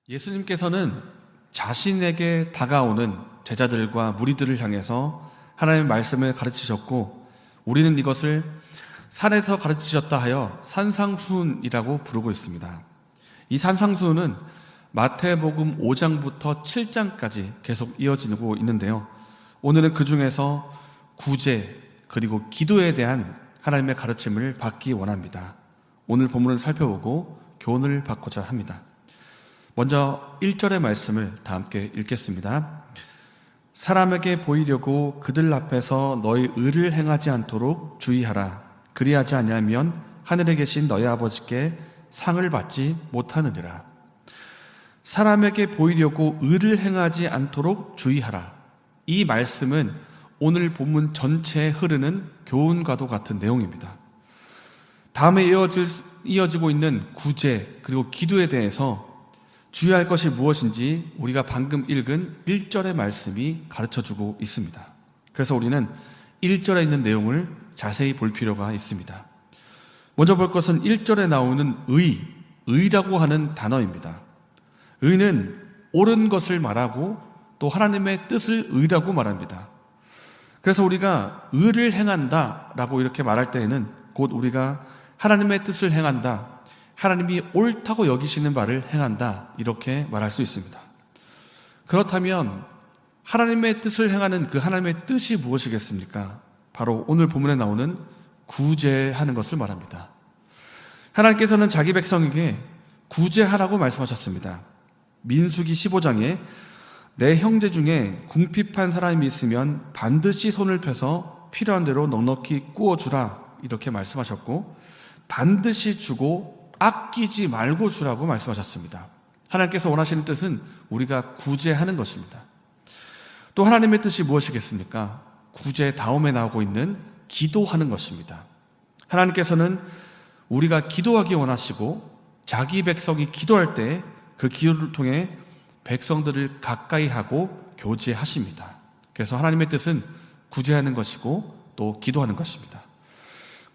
예수님께서는 자신에게 다가오는 제자들과 무리들을 향해서 하나님의 말씀을 가르치셨고, 우리는 이것을 산에서 가르치셨다 하여 산상수훈이라고 부르고 있습니다. 이 산상수훈은 마태복음 5장부터 7장까지 계속 이어지고 있는데요, 오늘은 그 중에서 구제 그리고 기도에 대한 하나님의 가르침을 받기 원합니다. 오늘 본문을 살펴보고 교훈을 받고자 합니다. 먼저 1절의 말씀을 다 함께 읽겠습니다. 사람에게 보이려고 그들 앞에서 너희 의를 행하지 않도록 주의하라. 그리하지 아니하면 하늘에 계신 너희 아버지께 상을 받지 못하느니라. 사람에게 보이려고 의를 행하지 않도록 주의하라. 이 말씀은 오늘 본문 전체에 흐르는 교훈과도 같은 내용입니다. 다음에 이어지고 있는 구제 그리고 기도에 대해서 주의할 것이 무엇인지 우리가 방금 읽은 1절의 말씀이 가르쳐주고 있습니다. 그래서 우리는 1절에 있는 내용을 자세히 볼 필요가 있습니다. 먼저 볼 것은 1절에 나오는 의라고 하는 단어입니다. 의는 옳은 것을 말하고 또 하나님의 뜻을 의라고 말합니다. 그래서 우리가 의를 행한다라고 이렇게 말할 때에는 곧 우리가 하나님의 뜻을 행한다, 하나님이 옳다고 여기시는 바를 행한다, 이렇게 말할 수 있습니다. 그렇다면 하나님의 뜻을 행하는 그 하나님의 뜻이 무엇이겠습니까? 바로 오늘 본문에 나오는 구제하는 것을 말합니다. 하나님께서는 자기 백성에게 구제하라고 말씀하셨습니다. 민수기 15장에 내 형제 중에 궁핍한 사람이 있으면 반드시 손을 펴서 필요한 대로 넉넉히 구워주라, 이렇게 말씀하셨고, 반드시 주고 아끼지 말고 주라고 말씀하셨습니다. 하나님께서 원하시는 뜻은 우리가 구제하는 것입니다. 또 하나님의 뜻이 무엇이겠습니까? 구제 다음에 나오고 있는 기도하는 것입니다. 하나님께서는 우리가 기도하기 원하시고, 자기 백성이 기도할 때 그 기도를 통해 백성들을 가까이 하고 교제하십니다. 그래서 하나님의 뜻은 구제하는 것이고 또 기도하는 것입니다.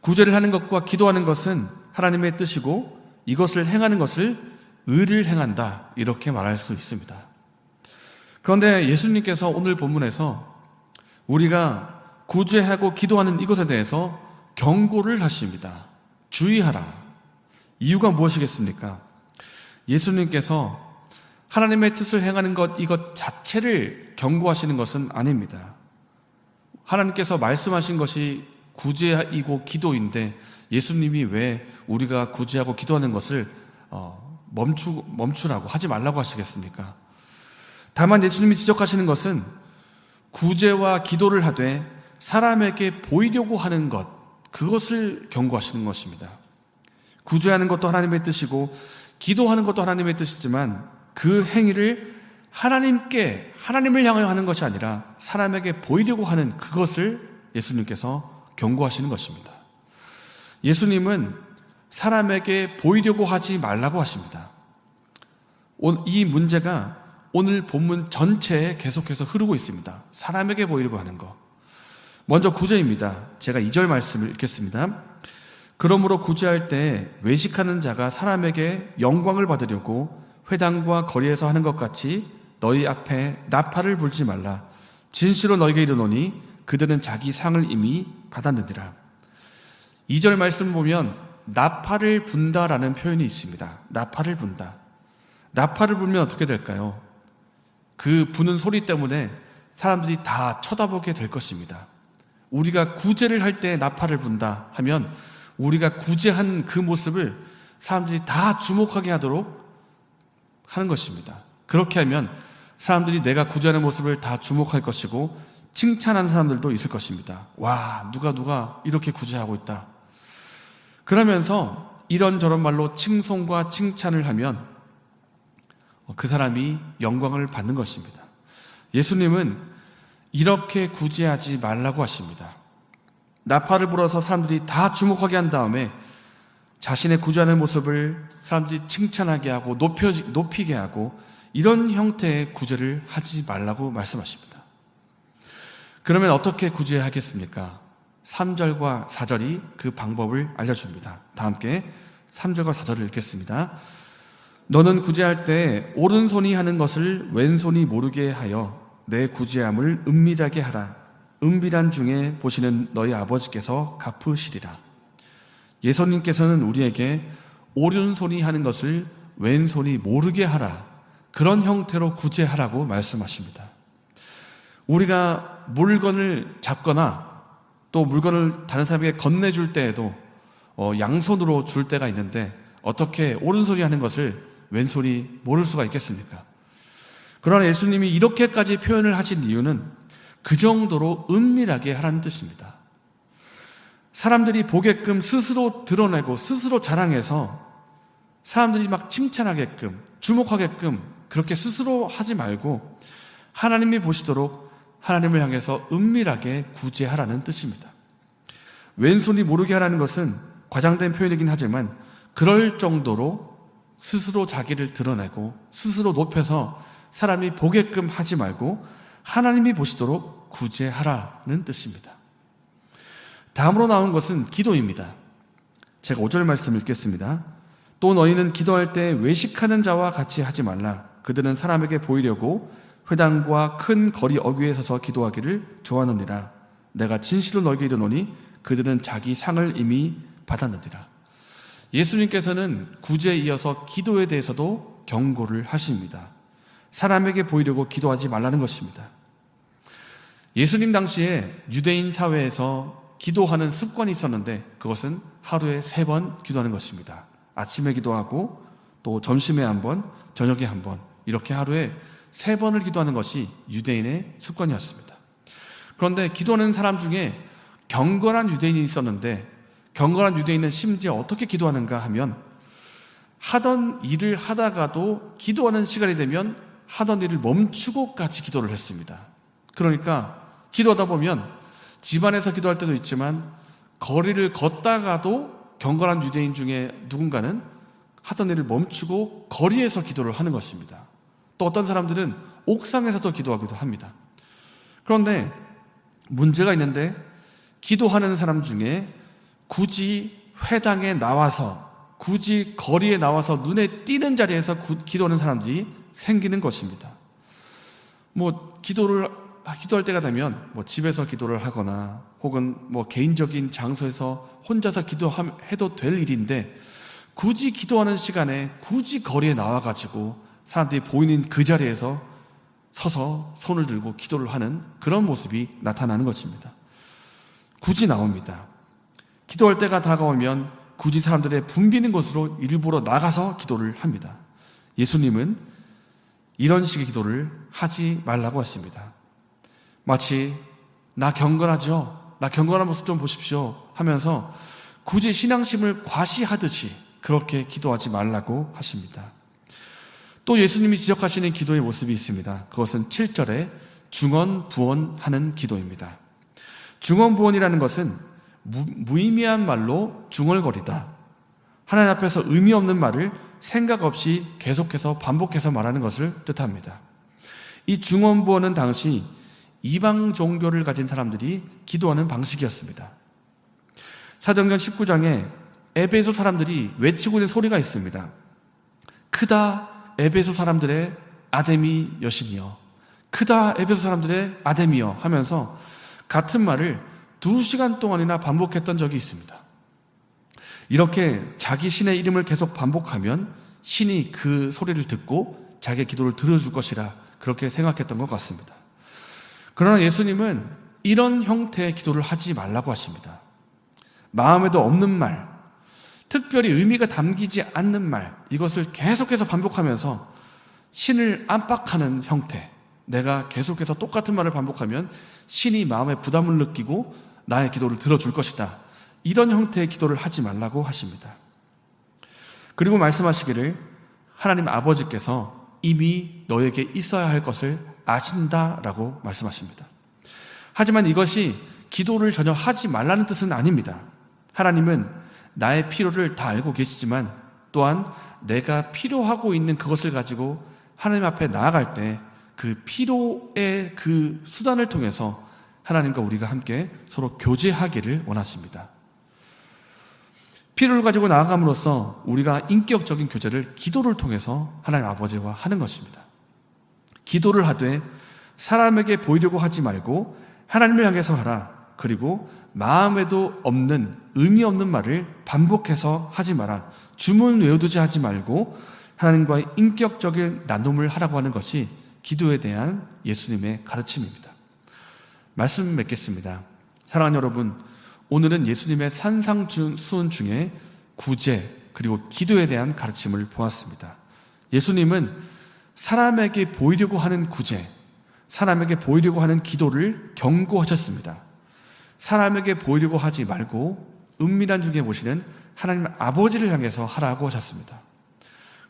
구제를 하는 것과 기도하는 것은 하나님의 뜻이고, 이것을 행하는 것을 의를 행한다, 이렇게 말할 수 있습니다. 그런데 예수님께서 오늘 본문에서 우리가 구제하고 기도하는 이것에 대해서 경고를 하십니다. 주의하라. 이유가 무엇이겠습니까? 예수님께서 하나님의 뜻을 행하는 것, 이것 자체를 경고하시는 것은 아닙니다. 하나님께서 말씀하신 것이 구제이고 기도인데 예수님이 왜 우리가 구제하고 기도하는 것을 멈추라고, 하지 말라고 하시겠습니까? 다만 예수님이 지적하시는 것은 구제와 기도를 하되 사람에게 보이려고 하는 것, 그것을 경고하시는 것입니다. 구제하는 것도 하나님의 뜻이고 기도하는 것도 하나님의 뜻이지만 그 행위를 하나님을 향하여 하는 것이 아니라 사람에게 보이려고 하는 그것을 예수님께서 경고하시는 것입니다. 예수님은 사람에게 보이려고 하지 말라고 하십니다. 이 문제가 오늘 본문 전체에 계속해서 흐르고 있습니다. 사람에게 보이려고 하는 것. 먼저 구제입니다. 제가 2절 말씀을 읽겠습니다. 그러므로 구제할 때 외식하는 자가 사람에게 영광을 받으려고 회당과 거리에서 하는 것 같이 너희 앞에 나팔을 불지 말라. 진실로 너희에게 이르노니 그들은 자기 상을 이미 받았느니라. 2절 말씀 보면 나팔을 분다라는 표현이 있습니다. 나팔을 분다. 나팔을 불면 어떻게 될까요? 그 부는 소리 때문에 사람들이 다 쳐다보게 될 것입니다. 우리가 구제를 할 때 나팔을 분다 하면 우리가 구제하는 그 모습을 사람들이 다 주목하게 하도록 하는 것입니다. 그렇게 하면 사람들이 내가 구제하는 모습을 다 주목할 것이고 칭찬하는 사람들도 있을 것입니다. 와, 누가 이렇게 구제하고 있다. 그러면서 이런저런 말로 칭송과 칭찬을 하면 그 사람이 영광을 받는 것입니다. 예수님은 이렇게 구제하지 말라고 하십니다. 나팔을 불어서 사람들이 다 주목하게 한 다음에 자신의 구제하는 모습을 사람들이 칭찬하게 하고 높이게 하고 이런 형태의 구제를 하지 말라고 말씀하십니다. 그러면 어떻게 구제하겠습니까? 3절과 4절이 그 방법을 알려줍니다. 다 함께 3절과 4절을 읽겠습니다. 너는 구제할 때 오른손이 하는 것을 왼손이 모르게 하여 내 구제함을 은밀하게 하라. 은밀한 중에 보시는 너희 아버지께서 갚으시리라. 예수님께서는 우리에게 오른손이 하는 것을 왼손이 모르게 하라, 그런 형태로 구제하라고 말씀하십니다. 우리가 물건을 잡거나 또 물건을 다른 사람에게 건네줄 때에도 양손으로 줄 때가 있는데 어떻게 오른손이 하는 것을 왼손이 모를 수가 있겠습니까? 그러나 예수님이 이렇게까지 표현을 하신 이유는 그 정도로 은밀하게 하라는 뜻입니다. 사람들이 보게끔 스스로 드러내고 스스로 자랑해서 사람들이 막 칭찬하게끔 주목하게끔 그렇게 스스로 하지 말고 하나님이 보시도록 하나님을 향해서 은밀하게 구제하라는 뜻입니다. 왼손이 모르게 하라는 것은 과장된 표현이긴 하지만 그럴 정도로 스스로 자기를 드러내고 스스로 높여서 사람이 보게끔 하지 말고 하나님이 보시도록 구제하라는 뜻입니다. 다음으로 나온 것은 기도입니다. 제가 5절 말씀 읽겠습니다. 또 너희는 기도할 때 외식하는 자와 같이 하지 말라. 그들은 사람에게 보이려고 회당과 큰 거리 어귀에 서서 기도하기를 좋아하느니라. 내가 진실로 너희에게 이르노니 그들은 자기 상을 이미 받았느니라. 예수님께서는 구제에 이어서 기도에 대해서도 경고를 하십니다. 사람에게 보이려고 기도하지 말라는 것입니다. 예수님 당시에 유대인 사회에서 기도하는 습관이 있었는데 그것은 하루에 3번 기도하는 것입니다. 아침에 기도하고 또 점심에 한 번, 저녁에 한 번, 이렇게 하루에 3번을 기도하는 것이 유대인의 습관이었습니다. 그런데 기도하는 사람 중에 경건한 유대인이 있었는데 경건한 유대인은 심지어 어떻게 기도하는가 하면 하던 일을 하다가도 기도하는 시간이 되면 하던 일을 멈추고까지 기도를 했습니다. 그러니까 기도하다 보면 집안에서 기도할 때도 있지만 거리를 걷다가도 경건한 유대인 중에 누군가는 하던 일을 멈추고 거리에서 기도를 하는 것입니다. 또 어떤 사람들은 옥상에서도 기도하기도 합니다. 그런데 문제가 있는데 기도하는 사람 중에 굳이 회당에 나와서 굳이 거리에 나와서 눈에 띄는 자리에서 기도하는 사람들이 생기는 것입니다. 기도할 때가 되면 집에서 기도를 하거나 혹은 개인적인 장소에서 혼자서 기도해도 될 일인데 굳이 기도하는 시간에 굳이 거리에 나와가지고 사람들이 보이는 그 자리에서 서서 손을 들고 기도를 하는 그런 모습이 나타나는 것입니다. 굳이 나옵니다. 기도할 때가 다가오면 굳이 사람들의 붐비는 곳으로 일부러 나가서 기도를 합니다. 예수님은 이런 식의 기도를 하지 말라고 하십니다. 마치 나 경건하죠? 나 경건한 모습 좀 보십시오 하면서 굳이 신앙심을 과시하듯이 그렇게 기도하지 말라고 하십니다. 또 예수님이 지적하시는 기도의 모습이 있습니다. 그것은 7절에 중언부언하는 기도입니다. 중언부언이라는 것은 무의미한 말로 중얼거리다. 하나님 앞에서 의미 없는 말을 생각 없이 계속해서 반복해서 말하는 것을 뜻합니다. 이 중언부언은 당시 이방 종교를 가진 사람들이 기도하는 방식이었습니다. 사도행전 19장에 에베소 사람들이 외치고 있는 소리가 있습니다. 크다 에베소 사람들의 아데미 여신이여, 크다 에베소 사람들의 아데미여 하면서 같은 말을 2시간 동안이나 반복했던 적이 있습니다. 이렇게 자기 신의 이름을 계속 반복하면 신이 그 소리를 듣고 자기의 기도를 들어줄 것이라 그렇게 생각했던 것 같습니다. 그러나 예수님은 이런 형태의 기도를 하지 말라고 하십니다. 마음에도 없는 말, 특별히 의미가 담기지 않는 말, 이것을 계속해서 반복하면서 신을 압박하는 형태, 내가 계속해서 똑같은 말을 반복하면 신이 마음에 부담을 느끼고 나의 기도를 들어줄 것이다. 이런 형태의 기도를 하지 말라고 하십니다. 그리고 말씀하시기를 하나님 아버지께서 이미 너에게 있어야 할 것을 아신다라고 말씀하십니다. 하지만 이것이 기도를 전혀 하지 말라는 뜻은 아닙니다. 하나님은 나의 필요를 다 알고 계시지만 또한 내가 필요하고 있는 그것을 가지고 하나님 앞에 나아갈 때 그 필요의 그 수단을 통해서 하나님과 우리가 함께 서로 교제하기를 원하십니다. 필요를 가지고 나아감으로써 우리가 인격적인 교제를 기도를 통해서 하나님 아버지와 하는 것입니다. 기도를 하되 사람에게 보이려고 하지 말고 하나님을 향해서 하라. 그리고 마음에도 없는 의미 없는 말을 반복해서 하지 마라. 주문 외워두지 하지 말고 하나님과의 인격적인 나눔을 하라고 하는 것이 기도에 대한 예수님의 가르침입니다. 말씀 맺겠습니다. 사랑하는 여러분, 오늘은 예수님의 산상수훈 중에 구제 그리고 기도에 대한 가르침을 보았습니다. 예수님은 사람에게 보이려고 하는 구제, 사람에게 보이려고 하는 기도를 경고하셨습니다. 사람에게 보이려고 하지 말고 은밀한 중에 보시는 하나님 아버지를 향해서 하라고 하셨습니다.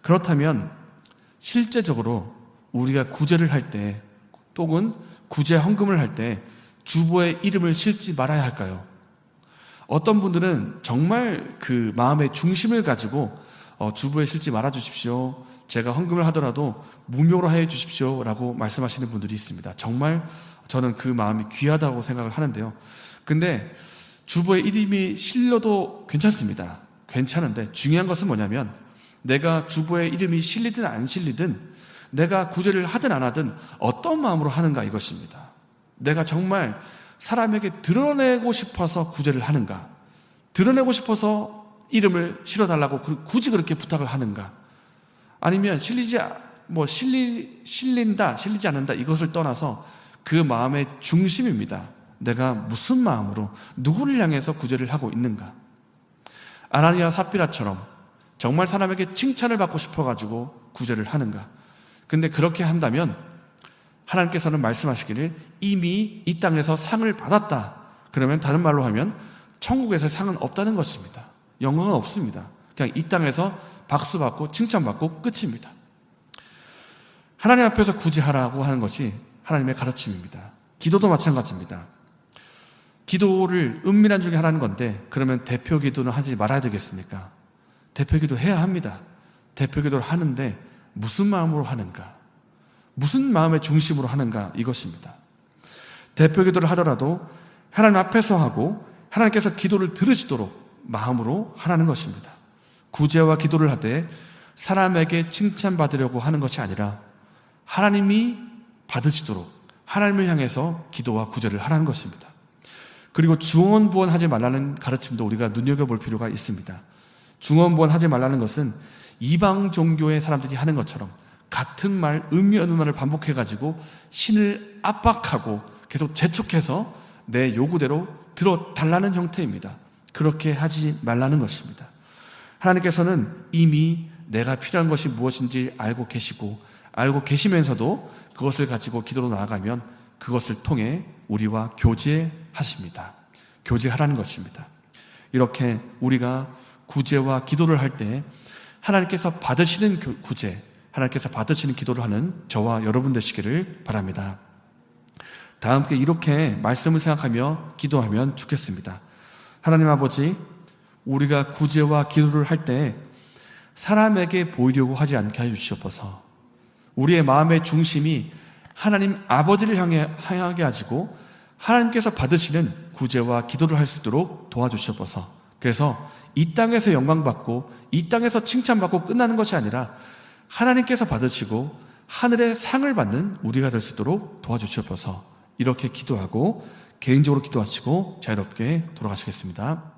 그렇다면 실제적으로 우리가 구제를 할 때 또는 구제 헌금을 할 때 주보에 이름을 실지 말아야 할까요? 어떤 분들은 정말 그 마음의 중심을 가지고 주보에 실지 말아 주십시오. 제가 헌금을 하더라도 무료로 해 주십시오 라고 말씀하시는 분들이 있습니다. 정말 저는 그 마음이 귀하다고 생각을 하는데요. 근데 주보에 이름이 실려도 괜찮습니다. 괜찮은데 중요한 것은 뭐냐면 내가 주보에 이름이 실리든 안 실리든 내가 구제를 하든 안 하든 어떤 마음으로 하는가 이것입니다. 내가 정말 사람에게 드러내고 싶어서 구제를 하는가? 드러내고 싶어서 이름을 실어달라고 굳이 그렇게 부탁을 하는가? 아니면 실린다, 실리지 않는다 이것을 떠나서 그 마음의 중심입니다. 내가 무슨 마음으로 누구를 향해서 구제를 하고 있는가? 아나니아 삽비라처럼 정말 사람에게 칭찬을 받고 싶어가지고 구제를 하는가? 근데 그렇게 한다면 하나님께서는 말씀하시기를 이미 이 땅에서 상을 받았다. 그러면 다른 말로 하면 천국에서 상은 없다는 것입니다. 영광은 없습니다. 그냥 이 땅에서 박수 받고 칭찬받고 끝입니다. 하나님 앞에서 구제하라고 하는 것이 하나님의 가르침입니다. 기도도 마찬가지입니다. 기도를 은밀한 중에 하라는 건데 그러면 대표 기도는 하지 말아야 되겠습니까? 대표 기도 해야 합니다. 대표 기도를 하는데 무슨 마음으로 하는가? 무슨 마음의 중심으로 하는가? 이것입니다. 대표 기도를 하더라도 하나님 앞에서 하고 하나님께서 기도를 들으시도록 마음으로 하라는 것입니다. 구제와 기도를 하되 사람에게 칭찬받으려고 하는 것이 아니라 하나님이 받으시도록 하나님을 향해서 기도와 구제를 하라는 것입니다. 그리고 중언부언하지 말라는 가르침도 우리가 눈여겨볼 필요가 있습니다. 중언부언하지 말라는 것은 이방 종교의 사람들이 하는 것처럼 같은 말, 의미 없는 말을 반복해가지고 신을 압박하고 계속 재촉해서 내 요구대로 들어달라는 형태입니다. 그렇게 하지 말라는 것입니다. 하나님께서는 이미 내가 필요한 것이 무엇인지 알고 계시고 알고 계시면서도 그것을 가지고 기도로 나아가면 그것을 통해 우리와 교제하십니다. 교제하라는 것입니다. 이렇게 우리가 구제와 기도를 할 때 하나님께서 받으시는 구제, 하나님께서 받으시는 기도를 하는 저와 여러분 되시기를 바랍니다. 다 함께 이렇게 말씀을 생각하며 기도하면 좋겠습니다. 하나님 아버지, 우리가 구제와 기도를 할 때 사람에게 보이려고 하지 않게 해주시옵소서. 우리의 마음의 중심이 하나님 아버지를 향하게 하시고 하나님께서 받으시는 구제와 기도를 할 수 있도록 도와주시옵소서. 그래서 이 땅에서 영광받고 이 땅에서 칭찬받고 끝나는 것이 아니라 하나님께서 받으시고 하늘의 상을 받는 우리가 될 수 있도록 도와주시옵소서. 이렇게 기도하고 개인적으로 기도하시고 자유롭게 돌아가시겠습니다.